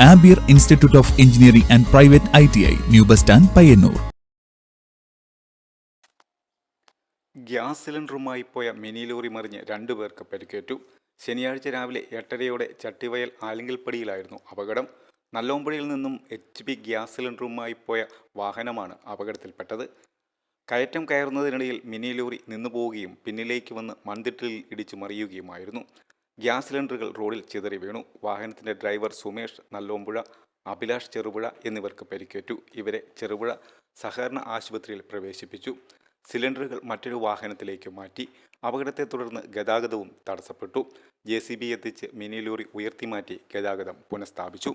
Ampere institute of engineering and private ITI, new bus stand, Payyanur. Gas സിലിണ്ടറുമായി പോയ mini lorry മറിഞ്ഞ് 2 പേർക്ക് പരിക്കേറ്റു. ശനിയാഴ്ച രാവിലെ 8:30 ചട്ടിവയൽ ആലിങ്കൽപ്പടിയിലായിരുന്നു അപകടം. നല്ലോമ്പുഴയിൽ നിന്നും HP ഗ്യാസ് സിലിണ്ടറുമായി പോയ വാഹനമാണ് അപകടത്തിൽപ്പെട്ടത്. കയറ്റം കയറുന്നതിനിടയിൽ മിനി ലോറി നിന്നുപോവുകയും പിന്നിലേക്ക് വന്ന് മൺതിട്ടലിൽ ഇടിച്ചു മറിയുകയുമായിരുന്നു. ഗ്യാസ് സിലിണ്ടറുകൾ റോഡിൽ ചിതറി വീണു. വാഹനത്തിൻ്റെ ഡ്രൈവർ സുമേഷ് നല്ലോമ്പുഴ, അഭിലാഷ് ചെറുപുഴ എന്നിവർക്ക് പരിക്കേറ്റു. ഇവരെ ചെറുപുഴ സഹകരണ ആശുപത്രിയിൽ പ്രവേശിപ്പിച്ചു. സിലിണ്ടറുകൾ മറ്റൊരു വാഹനത്തിലേക്ക് മാറ്റി. അപകടത്തെ തുടർന്ന് ഗതാഗതവും തടസ്സപ്പെട്ടു. JCB എത്തിച്ച് മിനി ലോറി ഉയർത്തിമാറ്റി ഗതാഗതം പുനഃസ്ഥാപിച്ചു.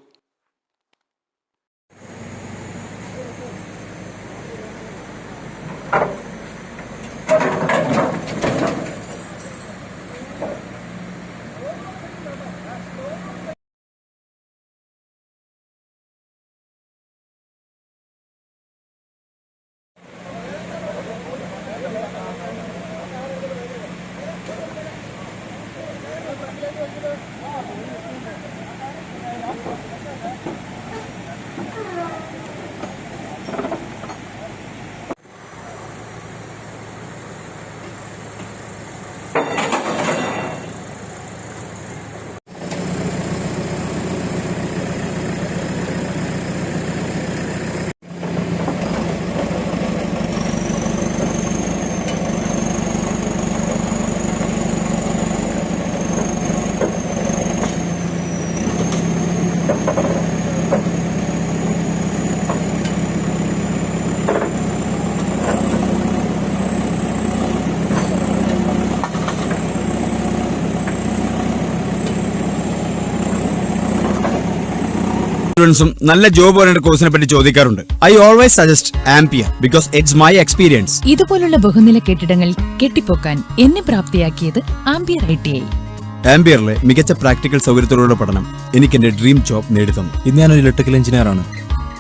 നല്ല ജോബ് ഓറിയന്റഡ് കോഴ്സിനെ പറ്റി ചോദിക്കാറുണ്ട്. I always suggest ampere because it's my experience. ഇതുപോലുള്ള ബഹുനില കെട്ടിടങ്ങൾ കെട്ടിപ്പൊക്കാൻ എന്നെ പ്രാപ്തിയാക്കിയത് ആംപിയർ ITI. ആംപിയറിലെ മികച്ച പ്രാക്ടിക്കൽ സൗകര്യത്തോടുള്ള പഠനം എനിക്ക് എന്റെ ഡ്രീം ജോബ് നേടിത്തന്നു. ഇന്ന് ഞാനൊരു ഇലക്ട്രിക്കൽ എഞ്ചിനീയർ ആണ്.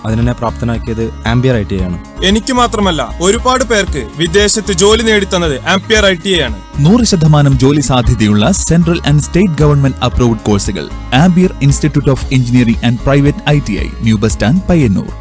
അതിനെന്നെ പ്രാപ്തനാക്കിയത് ആംപിയർ ITI ആണ്. എനിക്ക് മാത്രമല്ല, ഒരുപാട് പേർക്ക് വിദേശത്ത് ജോലി നേടിത്തന്നത് ആംപിയർ ITI ആണ്. 100% ജോലി സാധ്യതയുള്ള central and state government approved കോഴ്സുകൾ. Ambiar institute of engineering and private ITI, new bus stand, Payyanur.